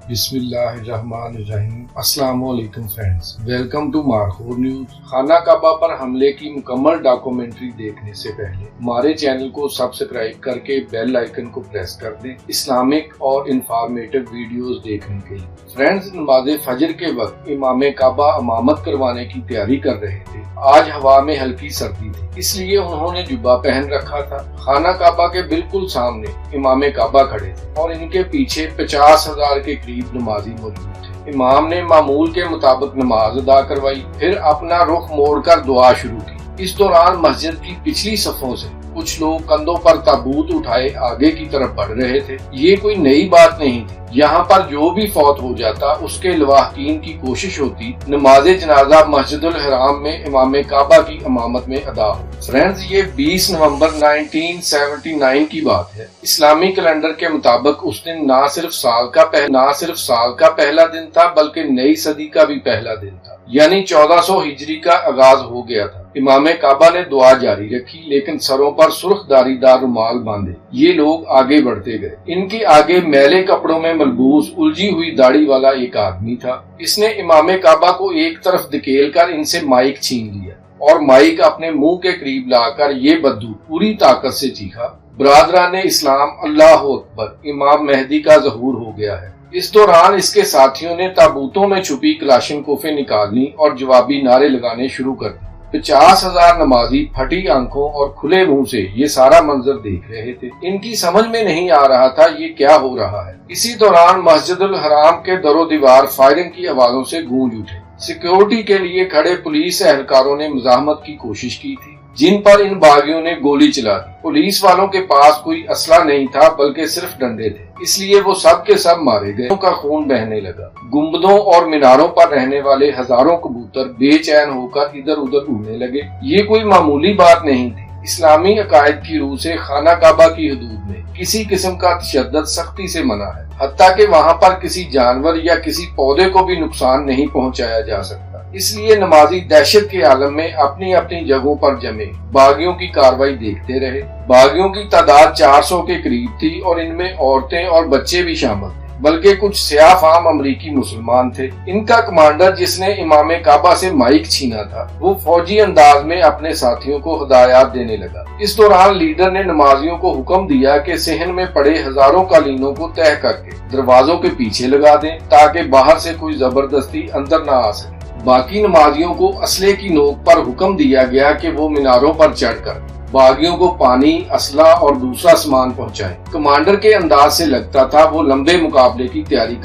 بسم اللہ الرحمن الرحیم۔ السلام علیکم friends, welcome to Markhor news. خانہ کعبہ پر حملے کی مکمل ڈاکومنٹری دیکھنے سے پہلے ہمارے چینل کو سبسکرائب کر کے بیل آئیکن کو پریس کر دیں اسلامک اور انفارمیٹو ویڈیوز دیکھنے کے لیے۔ فرینڈز، نماز فجر کے وقت امام کعبہ امامت کروانے کی تیاری کر رہے تھے۔ آج ہوا میں ہلکی سردی تھی، اس لیے انہوں نے جبہ پہن رکھا تھا۔ خانہ کعبہ کے بالکل سامنے امام کعبہ کھڑے تھے اور ان کے پیچھے 50,000 کے قریب نمازی موجود تھے۔ امام نے معمول کے مطابق نماز ادا کروائی، پھر اپنا رخ موڑ کر دعا شروع کی۔ اس دوران مسجد کی پچھلی صفوں سے کچھ لوگ کندھوں پر تابوت اٹھائے آگے کی طرف بڑھ رہے تھے۔ یہ کوئی نئی بات نہیں تھی، یہاں پر جو بھی فوت ہو جاتا اس کے لواحقین کی کوشش ہوتی نماز جنازہ مسجد الحرام میں امام کعبہ کی امامت میں ادا ہو۔ فرینڈز، یہ 20 نومبر 1979 کی بات ہے۔ اسلامی کیلنڈر کے مطابق اس دن نہ صرف سال کا پہلا دن تھا بلکہ نئی صدی کا بھی پہلا دن تھا، یعنی 1400 ہجری کا آغاز ہو گیا تھا۔ امام کعبہ نے دعا جاری رکھی لیکن سروں پر سرخ داری دار رومال باندھے یہ لوگ آگے بڑھتے گئے۔ ان کے آگے میلے کپڑوں میں ملبوس الجھی ہوئی داڑھی والا ایک آدمی تھا۔ اس نے امام کعبہ کو ایک طرف دھکیل کر ان سے مائک چھین لیا اور مائک اپنے منہ کے قریب لا کر یہ بدو پوری طاقت سے چیخا، برادران اسلام، اللہ اکبر، امام مہدی کا ظہور ہو گیا ہے۔ اس دوران اس کے ساتھیوں نے تابوتوں میں چھپی کلاشنکوفیں نکالنی اور جوابی نعرے لگانے شروع کر دی۔ 50,000 نمازی پھٹی آنکھوں اور کھلے منہ سے یہ سارا منظر دیکھ رہے تھے۔ ان کی سمجھ میں نہیں آ رہا تھا یہ کیا ہو رہا ہے۔ اسی دوران مسجد الحرام کے در و دیوار فائرنگ کی آوازوں سے گونج اٹھے۔ سیکیورٹی کے لیے کھڑے پولیس اہلکاروں نے مزاحمت کی کوشش کی تھی جن پر ان باغیوں نے گولی چلا دی۔ پولیس والوں کے پاس کوئی اسلحہ نہیں تھا بلکہ صرف ڈنڈے تھے، اس لیے وہ سب کے سب مارے گئے۔ ان کا خون بہنے لگا۔ گنبدوں اور میناروں پر رہنے والے ہزاروں کبوتر بے چین ہو کر ادھر ادھر اڑنے لگے۔ یہ کوئی معمولی بات نہیں تھی۔ اسلامی عقائد کی روح سے خانہ کعبہ کی حدود میں کسی قسم کا تشدد سختی سے منع ہے، حتیٰ کہ وہاں پر کسی جانور یا کسی پودے کو بھی نقصان نہیں پہنچایا جا سکتا۔ اس لیے نمازی دہشت کے عالم میں اپنی اپنی جگہوں پر جمے باغیوں کی کارروائی دیکھتے رہے۔ باغیوں کی تعداد 400 کے قریب تھی اور ان میں عورتیں اور بچے بھی شامل تھے، بلکہ کچھ سیاہ فام امریکی مسلمان تھے۔ ان کا کمانڈر جس نے امام کعبہ سے مائک چھینا تھا وہ فوجی انداز میں اپنے ساتھیوں کو ہدایات دینے لگا۔ اس دوران لیڈر نے نمازیوں کو حکم دیا کہ صحن میں پڑے ہزاروں قالینوں کو تہہ کر کے دروازوں کے پیچھے لگا دیں تاکہ باہر سے کوئی زبردستی اندر نہ آ سکے۔ باقی نمازیوں کو اسلحے کی نوک پر حکم دیا گیا کہ وہ میناروں پر چڑھ کر باغیوں کو پانی، اسلحہ اور دوسرا سامان پہنچائیں۔ کمانڈر کے انداز سے لگتا تھا وہ لمبے مقابلے کی تیاری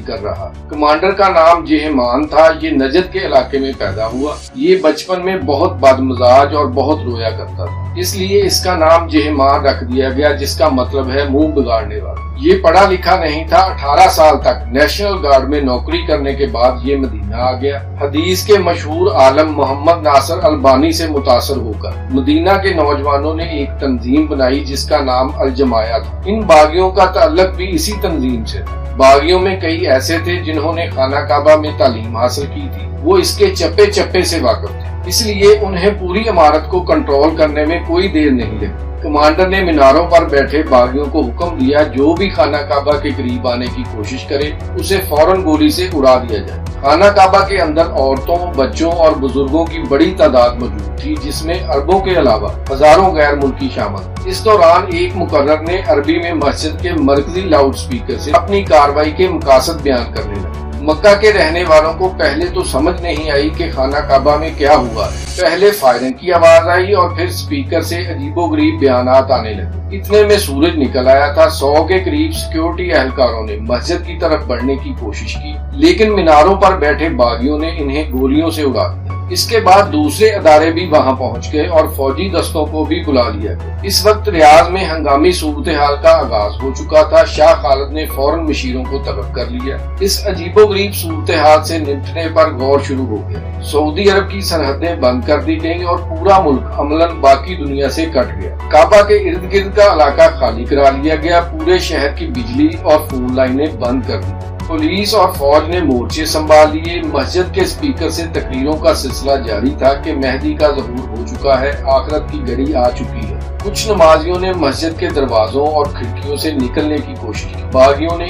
کر رہا۔ کمانڈر کا نام جہمان تھا۔ یہ نجد کے علاقے میں پیدا ہوا۔ یہ بچپن میں بہت بد مزاج اور بہت رویا کرتا تھا، اس لیے اس کا نام جہمان رکھ دیا گیا جس کا مطلب ہے منہ بگاڑنے والا۔ یہ پڑھا لکھا نہیں تھا۔ 18 سال تک نیشنل گارڈ میں نوکری کرنے کے بعد یہ مدینہ آ گیا۔ حدیث کے مشہور عالم محمد ناصر البانی سے متاثر ہو کر مدینہ کے نوجوانوں نے ایک تنظیم بنائی جس کا نام الجماعہ تھا۔ ان باغیوں کا تعلق بھی اسی تنظیم سے تھا۔ باغیوں میں کئی ایسے تھے جنہوں نے خانہ کعبہ میں تعلیم حاصل کی تھی، وہ اس کے چپے چپے سے واقف تھے، اس لیے انہیں پوری عمارت کو کنٹرول کرنے میں کوئی دیر نہیں لگی۔ کمانڈر نے میناروں پر بیٹھے باغیوں کو حکم دیا جو بھی خانہ کعبہ کے قریب آنے کی کوشش کرے اسے فوراً گولی سے اڑا دیا جائے۔ خانہ کعبہ کے اندر عورتوں، بچوں اور بزرگوں کی بڑی تعداد موجود تھی جس میں عربوں کے علاوہ ہزاروں غیر ملکی شامل۔ اس دوران ایک مقرر نے عربی میں مسجد کے مرکزی لاؤڈ سپیکر سے اپنی کارروائی کے مقاصد بیان کرنے لگا۔ مکہ کے رہنے والوں کو پہلے تو سمجھ نہیں آئی کہ خانہ کعبہ میں کیا ہوا ہے۔ پہلے فائرنگ کی آواز آئی اور پھر سپیکر سے عجیب و غریب بیانات آنے لگے۔ اتنے میں سورج نکل آیا تھا۔ 100 کے قریب سیکیورٹی اہلکاروں نے مسجد کی طرف بڑھنے کی کوشش کی لیکن میناروں پر بیٹھے باغیوں نے انہیں گولیوں سے اڑا دیا۔ اس کے بعد دوسرے ادارے بھی وہاں پہنچ گئے اور فوجی دستوں کو بھی بلا لیا گیا۔ اس وقت ریاض میں ہنگامی صورتحال کا آغاز ہو چکا تھا۔ شاہ خالد نے فوراً مشیروں کو طلب کر لیا۔ اس عجیب و غریب صورتحال سے نمٹنے پر غور شروع ہو گیا۔ سعودی عرب کی سرحدیں بند کر دی گئیں اور پورا ملک عملاً باقی دنیا سے کٹ گیا۔ کعبہ کے ارد گرد کا علاقہ خالی کرا لیا گیا۔ پورے شہر کی بجلی اور فون لائنیں بند کر دی۔ پولیس اور فوج نے مورچے سنبھال لیے۔ مسجد کے سپیکر سے تقریروں کا سلسلہ جاری تھا کہ مہدی کا ظہور ہو چکا ہے، آخرت کی گھڑی آ چکی ہے۔ کچھ نمازیوں نے مسجد کے دروازوں اور کھڑکیوں سے نکلنے کی کوشش کی، باغیوں نے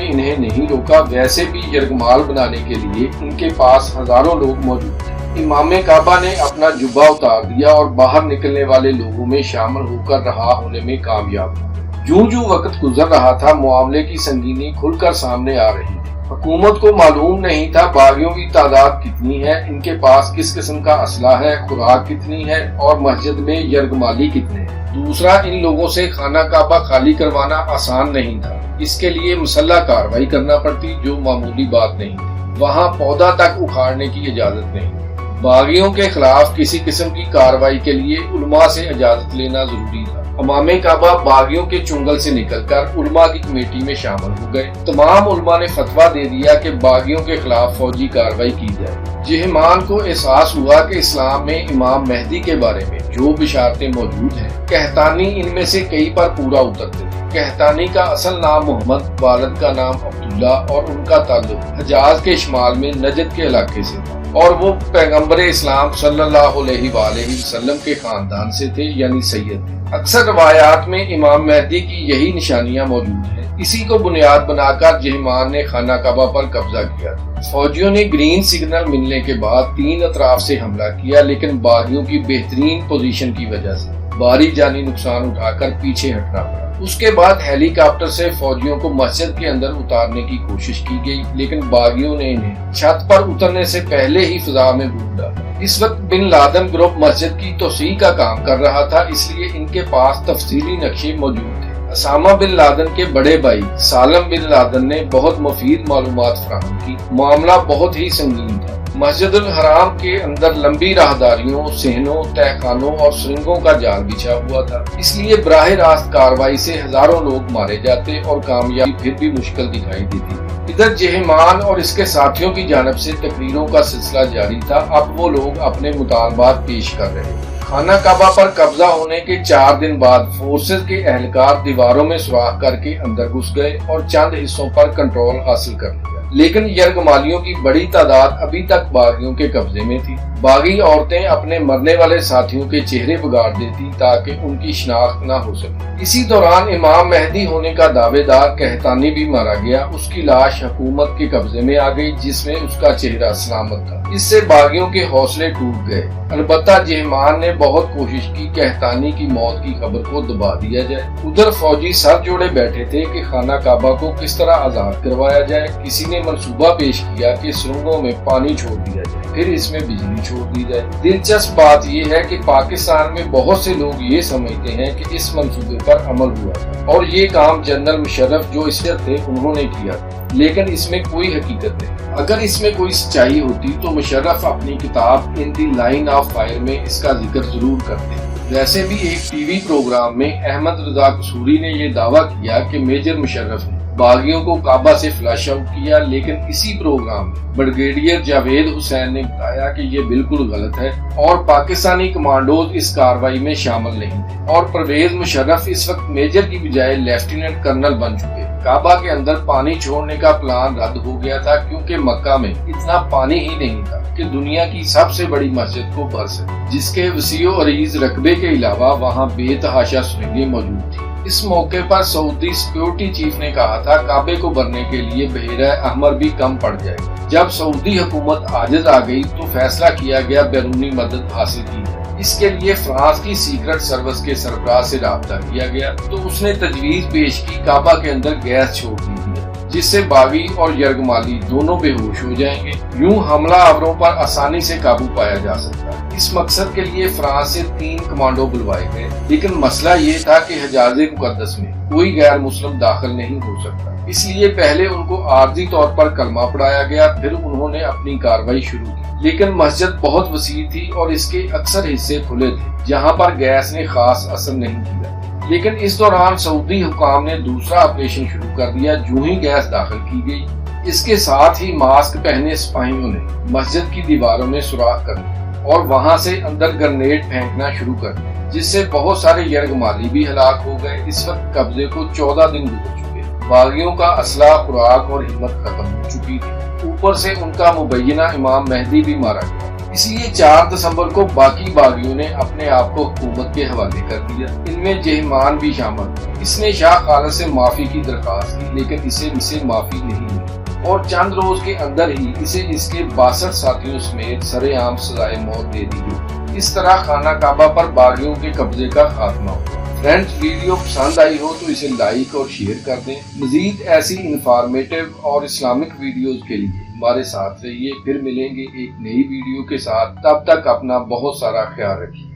انہیں نہیں روکا۔ ویسے بھی یرغمال بنانے کے لیے ان کے پاس ہزاروں لوگ موجود تھے۔ امام کعبہ نے اپنا جبہ اتار دیا اور باہر نکلنے والے لوگوں میں شامل ہو کر رہا ہونے میں کامیاب ہوا۔ جو وقت گزر رہا تھا، معاملے کی سنگینی کھل کر سامنے آ رہی تھی۔ حکومت کو معلوم نہیں تھا باغیوں کی تعداد کتنی ہے، ان کے پاس کس قسم کا اسلحہ ہے، خوراک کتنی ہے اور مسجد میں یرغمالی کتنے ہیں۔ دوسرا، ان لوگوں سے خانہ کعبہ خالی کروانا آسان نہیں تھا، اس کے لیے مسلح کارروائی کرنا پڑتی، جو معمولی بات نہیں تھی۔ وہاں پودا تک اکھاڑنے کی اجازت نہیں تھی۔ باغیوں کے خلاف کسی قسم کی کارروائی کے لیے علماء سے اجازت لینا ضروری تھا۔ امام کعبہ باغیوں کے چنگل سے نکل کر علماء کی کمیٹی میں شامل ہو گئے۔ تمام علماء نے فتویٰ دے دیا کہ باغیوں کے خلاف فوجی کارروائی کی جائے۔ جہمان کو احساس ہوا کہ اسلام میں امام مہدی کے بارے میں جو بشارتیں موجود ہیں، قحطانی ان میں سے کئی پر پورا اترتے تھے۔ قحطانی کا اصل نام محمد، والد کا نام عبداللہ اور ان کا تعلق حجاز کے شمال میں نجد کے علاقے سے تھا، اور وہ پیغمبر اسلام صلی اللہ علیہ وآلہ وسلم کے خاندان سے تھے، یعنی سید تھے۔ اکثر روایات میں امام مہدی کی یہی نشانیاں موجود ہیں۔ اسی کو بنیاد بنا کر جہمان نے خانہ کعبہ پر قبضہ کیا۔ فوجیوں نے گرین سگنل ملنے کے بعد 3 اطراف سے حملہ کیا، لیکن باغیوں کی بہترین پوزیشن کی وجہ سے بھاری جانی نقصان اٹھا کر پیچھے ہٹنا پڑا۔ اس کے بعد ہیلی کاپٹر سے فوجیوں کو مسجد کے اندر اتارنے کی کوشش کی گئی، لیکن باغیوں نے انہیں چھت پر اترنے سے پہلے ہی فضا میں بھون ڈالا۔ اس وقت بن لادن گروپ مسجد کی توسیع کا کام کر رہا تھا، اس لیے ان کے پاس تفصیلی نقشے موجود تھے۔ اسامہ بن لادن کے بڑے بھائی سالم بن لادن نے بہت مفید معلومات فراہم کی۔ معاملہ بہت ہی سنگین تھا۔ مسجد الحرام کے اندر لمبی راہداریوں، صحنوں، تہخانوں اور سرنگوں کا جال بچھا ہوا تھا، اس لیے براہ راست کارروائی سے ہزاروں لوگ مارے جاتے اور کامیابی پھر بھی مشکل دکھائی دیتی۔ ادھر جہمان اور اس کے ساتھیوں کی جانب سے تقریروں کا سلسلہ جاری تھا۔ اب وہ لوگ اپنے مطالبات پیش کر رہے تھے۔ خانہ کعبہ پر قبضہ ہونے کے 4 دن بعد فورسز کے اہلکار دیواروں میں سوراخ کر کے اندر گھس گئے اور چند حصوں پر کنٹرول حاصل کر لیا، لیکن یرغمالیوں کی بڑی تعداد ابھی تک باغیوں کے قبضے میں تھی۔ باغی عورتیں اپنے مرنے والے ساتھیوں کے چہرے بگاڑ دیتی تاکہ ان کی شناخت نہ ہو سکے۔ اسی دوران امام مہدی ہونے کا دعوے دار قحطانی بھی مارا گیا۔ اس کی لاش حکومت کے قبضے میں آ گئی، جس میں اس کا چہرہ سلامت تھا۔ اس سے باغیوں کے حوصلے ٹوٹ گئے۔ البتہ جہمان نے بہت کوشش کی قحطانی کی موت کی خبر کو دبا دیا جائے۔ ادھر فوجی سر جوڑے بیٹھے تھے کہ خانہ کعبہ کو کس طرح آزاد کروایا جائے۔ کسی نے منصوبہ پیش کیا کہ سرنگوں میں پانی چھوڑ دیا جائے، پھر اس میں بجلی چھوڑ دی جائے۔ دلچسپ بات یہ ہے کہ پاکستان میں بہت سے لوگ یہ سمجھتے ہیں کہ اس منصوبے پر عمل ہوا اور یہ کام جنرل مشرف جو اس وقت تھے انہوں نے کیا، لیکن اس میں کوئی حقیقت نہیں۔ اگر اس میں کوئی سچائی ہوتی تو مشرف اپنی کتاب ان دی لائن آف فائر میں اس کا ذکر ضرور کرتے۔ ویسے بھی ایک ٹی وی پروگرام میں احمد رضا قصوری نے یہ دعویٰ کیا کہ میجر مشرف نے باغیوں کو کعبہ سے فلش آؤٹ کیا، لیکن اسی پروگرام میں بریگیڈیئر جاوید حسین نے بتایا کہ یہ بالکل غلط ہے اور پاکستانی کمانڈوز اس کارروائی میں شامل نہیں تھے، اور پرویز مشرف اس وقت میجر کی بجائے لیفٹیننٹ کرنل بن چکے۔ کعبہ کے اندر پانی چھوڑنے کا پلان رد ہو گیا تھا، کیونکہ مکہ میں اتنا پانی ہی نہیں تھا کہ دنیا کی سب سے بڑی مسجد کو بھر سکے، جس کے وسیع و عریض رقبے کے علاوہ وہاں بے تحاشا سرنگیں موجود تھیں۔ اس موقع پر سعودی سیکیورٹی چیف نے کہا تھا کعبے کو بھرنے کے لیے بحیرہ احمر بھی کم پڑ جائے گا۔ جب سعودی حکومت عاجز آ گئی تو فیصلہ کیا گیا بیرونی مدد حاصل کی جائے۔ اس کے لیے فرانس کی سیکرٹ سروس کے سربراہ سے رابطہ کیا گیا تو اس نے تجویز پیش کی کعبہ کے اندر گیس چھوڑ دی گئی، جس سے باغی اور یرغمالی دونوں بے ہوش ہو جائیں گے۔ یوں حملہ آوروں پر آسانی سے قابو پایا جا سکتا ہے۔ اس مقصد کے لیے فرانس سے 3 کمانڈو بلوائے گئے، لیکن مسئلہ یہ تھا کہ حجاز مقدس میں کوئی غیر مسلم داخل نہیں ہو سکتا، اس لیے پہلے ان کو عارضی طور پر کلمہ پڑھایا گیا، پھر انہوں نے اپنی کارروائی شروع کی۔ لیکن مسجد بہت وسیع تھی اور اس کے اکثر حصے کھلے تھے جہاں پر گیس نے خاص اثر نہیں کیا۔ لیکن اس دوران سعودی حکام نے دوسرا آپریشن شروع کر دیا۔ جو ہی گیس داخل کی گئی، اس کے ساتھ ہی ماسک پہنے سپاہیوں نے مسجد کی دیواروں میں سوراخ کر دیا اور وہاں سے اندر گرنیڈ پھینکنا شروع کر دیا، جس سے بہت سارے یرغمالی بھی ہلاک ہو گئے۔ اس وقت قبضے کو 14 دن گزر چکے، باغیوں کا اسلحہ، خوراک اور ہمت ختم ہو چکی تھی، اوپر سے ان کا مبینہ امام مہدی بھی مارا گیا۔ اس لیے 4 دسمبر کو باقی باغیوں نے اپنے آپ کو حکومت کے حوالے کر دیا، ان میں جہمان بھی شامل تھا۔ اس نے شاہ خالد سے معافی کی درخواست کی لیکن اسے معافی نہیں ملی اور چند روز کے اندر ہی اسے اس کے 62 ساتھیوں سمیت سرے عام سزائے موت دے دی گئی۔ اس طرح خانہ کعبہ پر باغیوں کے قبضے کا خاتمہ ہوا۔ فرینڈز، ویڈیو پسند آئی ہو تو اسے لائک اور شیئر کر دیں۔ مزید ایسی انفارمیٹو اور اسلامک ویڈیوز کے لیے ہمارے ساتھ رہیے، پھر ملیں گے ایک نئی ویڈیو کے ساتھ۔ تب تک اپنا بہت سارا خیال رکھیے۔